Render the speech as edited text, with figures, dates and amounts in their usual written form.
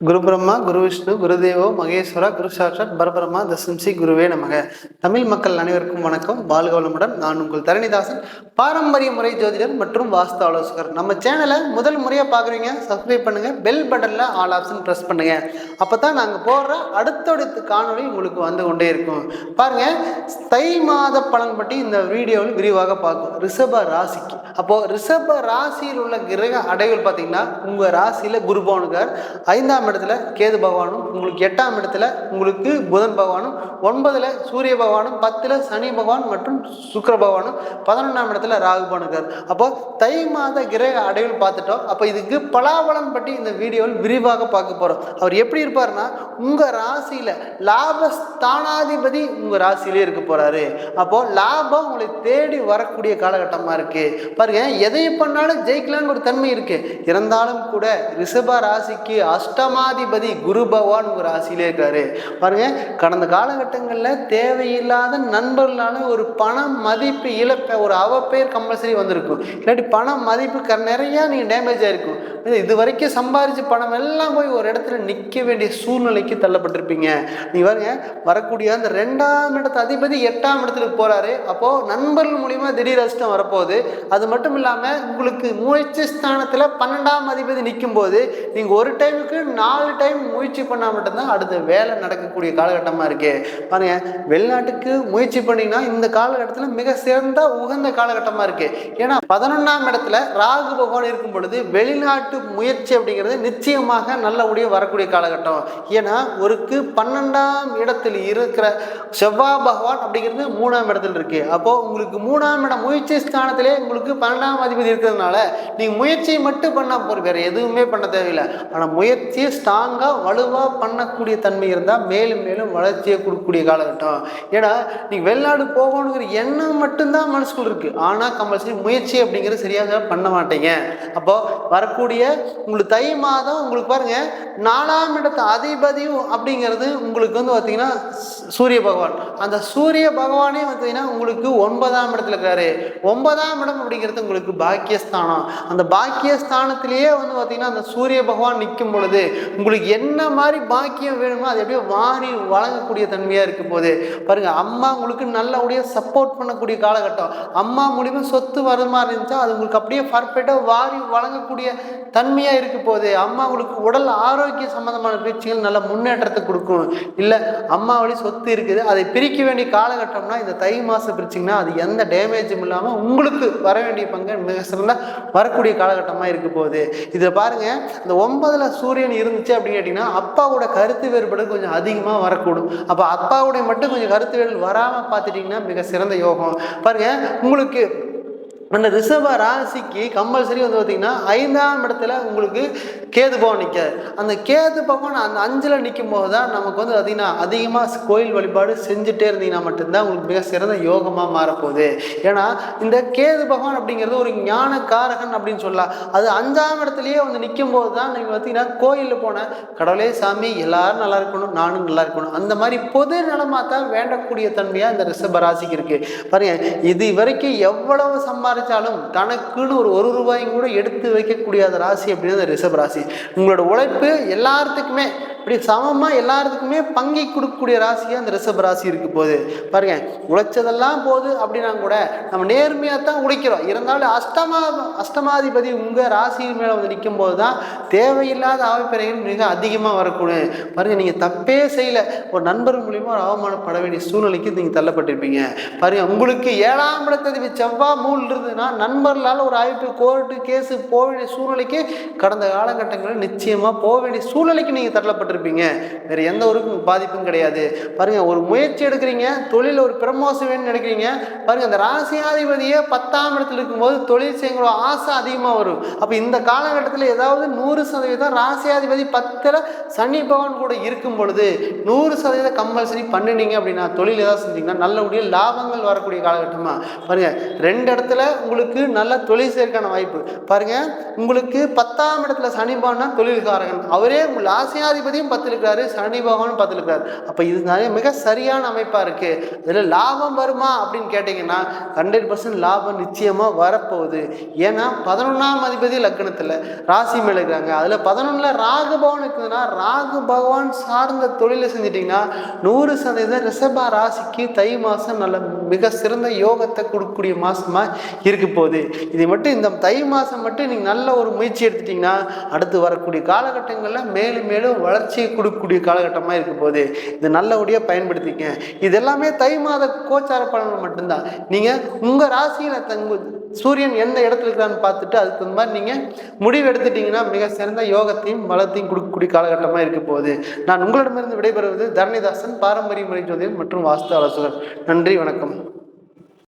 குரு பிரம்மா, குரு விஷ்ணு, குருதேவோ மகேஸ்வரா, குரு சாட்சாத் பரபிரம்மா தசம்சி குருவே நமக. தமிழ் மக்கள் அனைவருக்கும் வணக்கம். வாழ்க வளமுடன். நான் உங்கள் தரணிதாசன், பாரம்பரிய முறை ஜோதிடர் மற்றும் வாஸ்து ஆலோசகர். நம்ம சேனலை முதல் முறையாக பார்க்குறீங்க, சப்ஸ்கிரைப் பண்ணுங்க, பெல் பட்டனில் ஆல் ஆப்ஷன் ப்ரெஸ் பண்ணுங்க. அப்போ தான் நாங்கள் போடுற அடுத்தடுத்த காணொலி உங்களுக்கு வந்து கொண்டே இருக்கும். பாருங்க, தை மாத பலன் பற்றி இந்த வீடியோவில் விரிவாக பார்க்கும். ரிஷப ராசிக்கு ரிஷப ராசியில் உள்ள கிரக அடைவுகள் பார்த்தீங்கன்னா, உங்கள் ராசியில் குரு பகவானுக்கார், 5ஆம் இடத்துல கேது பகவானும், உங்களுக்கு 8ஆம் இடத்துல உங்களுக்கு புதன் பகவானும், 9ல் சூரிய பகவானும், 10ல் சனி பகவான் மற்றும் சுக்கிர பகவானும், 11ஆம் இடத்துல ராகு பகவானுக்கார். தை மாத கிரக அடைவுகள் பார்த்துட்டோம். இதுக்கு பலாபலன் பற்றி இந்த வீடியோவில் விரிவாக பார்க்க போகிறோம். அவர் எப்படி இருப்பார்னா, உங்கள் ராசியில் லாபஸ்தானாதிபதி உங்கள் ராசியிலே இருக்க போகிறாரு. லாபம் உங்களை தேடி வரக்கூடிய காலகட்டமாக இருக்கு. பாருங்க, எதையும் பண்ணாலும் ஜெயிக்கலான்னு ஒரு தன்மை இருக்கு. இருந்தாலும் கூட ரிஷப ராசிக்கு அஷ்டமாதிபதி குரு பகவான் உங்கள் ராசியிலே இருக்காரு. பாருங்க, கடந்த காலகட்டங்களில் தேவையில்லாத நண்பர்களால ஒரு பண மதிப்பு இழப்ப, ஒரு அவப்பெயர் கம்பல்சரி வந்திருக்கும். இல்லாட்டி பண மதிப்பு நிறையா நீங்கள் டேமேஜ் ஆகிருக்கும். இது வரைக்கும் சம்பாதிச்ச பணம் எல்லாம் போய் ஒரு இடத்துல நிற்க வேண்டிய சூழ்நிலைக்கு தள்ளப்பட்டிருப்பீங்க. நீ பாருங்க, வரக்கூடிய அந்த 2ஆம் இடத்து அதிபதி 8ஆம் இடத்துக்கு போறாரு. நண்பர்கள் மூலியமா திடீர் அதிர்ஷ்டம் வரப்போகுது. அது மட்டும் இல்லாமல் உங்களுக்கு முயற்சி ஸ்தானத்தில் 12ஆம் அதிபதி நிற்கும் போது நீங்கள் ஒரு டைமுக்கு 4 டைம் முயற்சி பண்ணால் மட்டும்தான் அடுத்த வேலை நடக்கக்கூடிய காலகட்டமாக இருக்கு. பாருங்க, வெளிநாட்டுக்கு முயற்சி பண்ணிங்கன்னா இந்த காலகட்டத்தில் மிக சிறந்த உகந்த காலகட்டமாக இருக்கு. ஏன்னா 11ஆம் இடத்துல ராகு பகவான் இருக்கும் பொழுது வெளிநாட்டு முயற்சி அப்படிங்கிறது நிச்சயமாக நல்லபடியாக வரக்கூடிய காலகட்டம். ஏன்னா ஒருக்கு 12ஆம் இடத்தில் இருக்கிற செவ்வாய் பகவான் அப்படிங்கிறது 3ஆம் இடத்துல இருக்கு. உங்களுக்கு 3ஆம் இடம் முயற்சி ஸ்தானத்திலே உங்களுக்கு 12ஆம் அதிபதி இருக்கிறதுனால நீங்க முயற்சியை மட்டும் பண்ணா போற, வேற எதுவுமே பண்ண தேவையில்லை. ஆனால் முயற்சியை ஸ்ட்ராங்கா வலுவா பண்ணக்கூடிய தன்மை இருந்தால் மேலும் மேலும் வளர்ச்சியை கொடுக்கக்கூடிய காலகட்டம். ஏன்னா நீங்க வெளிநாடு போகணுங்கிற எண்ணம் மட்டும்தான் மனசுக்குள்ள இருக்கு. ஆனால் கம்பல்சரி முயற்சி அப்படிங்கிறது சரியாக பண்ண மாட்டீங்க. வரக்கூடிய உங்களுக்கு தை மாதம் உங்களுக்கு பாருங்க, 4ஆம் இடத்து அதிபதியும் அப்படிங்கிறது உங்களுக்கு வந்து பார்த்தீங்கன்னா சூரிய பகவான். அந்த சூரிய பகவானே பார்த்தீங்கன்னா உங்களுக்கு 9ஆம் இடத்துல இருக்காரு. 9ஆம் இடம் அப்படிங்கிறது உங்களுக்கு பாக்கியஸ்தானம். அந்த பாக்கியஸ்தானத்திலேயே வந்து பார்த்தீங்கன்னா அந்த சூரிய பகவான் நிற்கும் பொழுது உங்களுக்கு என்ன மாதிரி பாக்கியம் வேணுமோ அது எப்படியோ வாரி வழங்கக்கூடிய தன்மையாக இருக்க போது. பாருங்க, அம்மா உங்களுக்கு நல்லபடியாக சப்போர்ட் பண்ணக்கூடிய காலகட்டம். அம்மா மூலியமா சொத்து வர மாதிரி இருந்துச்சா அது உங்களுக்கு அப்படியே பர்ஃபெக்டாக வாரி வழங்கக்கூடிய தன்மையாக இருக்க போகுது. அம்மா உங்களுக்கு உடல் ஆரோக்கிய சம்பந்தமான பேச்சுகள் நல்ல முன்னேற்றத்தை கொடுக்கும். இல்லை அம்மா வழி சொத்து இருக்குது, அதை பிரிக்க வேண்டிய காலகட்டம்னா இந்த தை மாதம் பிரிச்சிங்கன்னா அது எந்த டேமேஜும் இல்லாமல் உங்களுக்கு வர வேண்டிய பங்கு மிக சிறந்த வரக்கூடிய காலகட்டமாக இருக்க போகுது. இதில் பாருங்க, இந்த 9ல் சூரியன் இருந்துச்சு அப்படின்னு கேட்டிங்கன்னா அப்பாவோட கருத்து வேறுபாடு கொஞ்சம் அதிகமாக வரக்கூடும். அப்பாவுடைய மட்டும் கொஞ்சம் கருத்து வேறுபாடு வராமல் பார்த்துட்டிங்கன்னா மிக சிறந்த யோகம். பாருங்க, உங்களுக்கு அந்த ரிஷப ராசிக்கு கம்பல்சரி வந்து பார்த்தீங்கன்னா 5ஆம் இடத்துல உங்களுக்கு கேது பகவான் நிற்காது. அந்த கேது பகவான் அந்த 5ல் நிற்கும் போது தான் நமக்கு வந்து பார்த்தீங்கன்னா அதிகமாக கோயில் வழிபாடு செஞ்சுட்டே இருந்தீங்கன்னா மட்டும்தான் உங்களுக்கு மிக சிறந்த யோகமாக மாறப்போகுது. ஏன்னா இந்த கேது பகவான் அப்படிங்கிறது ஒரு ஞான காரகன் அப்படின்னு சொல்லலாம். அது 5ஆம் இடத்துலையே வந்து நிற்கும் போது தான் நீங்கள் பார்த்தீங்கன்னா கோயிலில் போன கடவுளே சாமி எல்லாரும் நல்லா இருக்கணும், நானும் நல்லா இருக்கணும், அந்த மாதிரி பொது நலமாக தான் வேண்டக்கூடிய தன்மையாக இந்த ரிஷப ராசிக்கு இருக்குது. பாருங்க, இது வரைக்கும் எவ்வளவு சம்பாதிச்சாலும் தனக்குன்னு ஒரு ரூபாயும் கூட எடுத்து வைக்கக்கூடிய ராசி அப்படின்னா ரிஷப ராசி. உங்களோட உழைப்பு எல்லாத்துக்குமே இப்படி சமமாக எல்லாத்துக்குமே பங்கி கொடுக்கக்கூடிய ராசியாக அந்த ரிஷப ராசி இருக்கு போது. பாருங்க, உழைச்சதெல்லாம் போகுது அப்படின்னா கூட நம்ம நேர்மையாக தான் உழைக்கிறோம். இருந்தாலும் அஷ்டமாதிபதி உங்கள் ராசி மேலே வந்து நிற்கும் போது தான் தேவையில்லாத அவப்பெறைகள் மிக அதிகமாக வரக்கூடும். பாருங்க, நீங்கள் தப்பே செய்யலை, ஒரு நண்பர் மூலியமாக ஒரு அவமானப்பட வேண்டிய சூழ்நிலைக்கு நீங்கள் தள்ளப்பட்டிருப்பீங்க. பாருங்க, உங்களுக்கு 7ஆம் இடத்ததிபதி செவ்வாய் 3 இருந்ததுன்னா நண்பர்களால் ஒரு ஆய்வு கோர்ட்டு கேஸு போக வேண்டிய சூழ்நிலைக்கு கடந்த காலகட்டங்களில் நிச்சயமாக போக வேண்டிய சூழ்நிலைக்கு நீங்கள் தள்ளப்பட்டிருப்பீங்க. வேற எந்த ஒரு பாதிப்பும் கிடையாது. பாருங்க, ஒரு முயற்சி எடுக்கிறீங்க, தொழில் ஒரு ப்ரமோஷன் வேணும்னு நினைக்கிறீங்க. பாருங்க, அந்த ராசியாதிபதியே 10ஆம் இடத்துல இருக்கும்போது தொழில் செய்யற ஆசை அதிகமாக வரும். இந்த காலகட்டத்தில் ஏதாவது 100% ராசியாதிபதி 10ல் சனி பகவான் கூட இருக்கும் பொழுது 100% கம்பல்சரி பண்ணினீங்க அப்படின்னா தொழில் ஏதாவது செஞ்சீங்கன்னா நல்லபடிய லாபங்கள் வரக்கூடிய காலகட்டமா. பாருங்க, 2 இடத்துல உங்களுக்கு நல்ல தொழில் செய்யறதுக்கான வாய்ப்பு. பாருங்க, உங்களுக்கு 10ஆம் இடத்துல சனி பகவான் தொழில்காரகன், அவரே உங்கள் ராசியாதிபதி லக்னாதிபதியும் 10ல் இருக்கிறாரு, சனி பகவானும் 10ல் இருக்கிறாரு. அப்போ இது மிக சரியான அமைப்பாக இருக்கு. இதில் லாபம் வருமா அப்படின்னு கேட்டிங்கன்னா 100% லாபம் நிச்சயமாக வரப்போகுது. ஏன்னா 11ஆம் அதிபதி லக்னத்தில் ராசி மேலே இருக்கிறாங்க. அதில் 11ல் ராகு பகவான் இருக்குதுன்னா ராகு பகவான் சார்ந்த தொழிலை செஞ்சிட்டிங்கன்னா 100% ரிஷப ராசிக்கு தை மாதம் நல்ல மிக சிறந்த யோகத்தை கொடுக்கக்கூடிய மாதமாக இருக்க போகுது. இதை மட்டும் இந்த தை மாதம் மட்டும் நீங்கள் நல்ல ஒரு முயற்சி எடுத்துட்டிங்கன்னா அடுத்து வரக்கூடிய காலகட்டங்களில் மேலும் மேலும் வளர்ச்சியை கொடுக்கக்கூடிய காலகட்டமாக இருக்க போகுது. இது நல்லபடியாக பயன்படுத்திக்க. இது எல்லாமே தை மாத கோச்சார பலன்கள் மட்டும்தான். நீங்கள் உங்கள் ராசியில் சூரியன் எந்த இடத்துல இருக்கிறான்னு பார்த்துட்டு அதுக்கு தகுந்த மாதிரி நீங்கள் முடிவு எடுத்துட்டிங்கன்னா மிக சிறந்த யோகத்தையும் பலத்தையும் கொடுக்கக்கூடிய காலகட்டமாக இருக்க போகுது. நான் உங்களிடமிருந்து விடைபெறுவது தரணிதாசன், பாரம்பரிய முறை ஜோதிடர் மற்றும் வாஸ்து ஆலோசகர். நன்றி, வணக்கம்.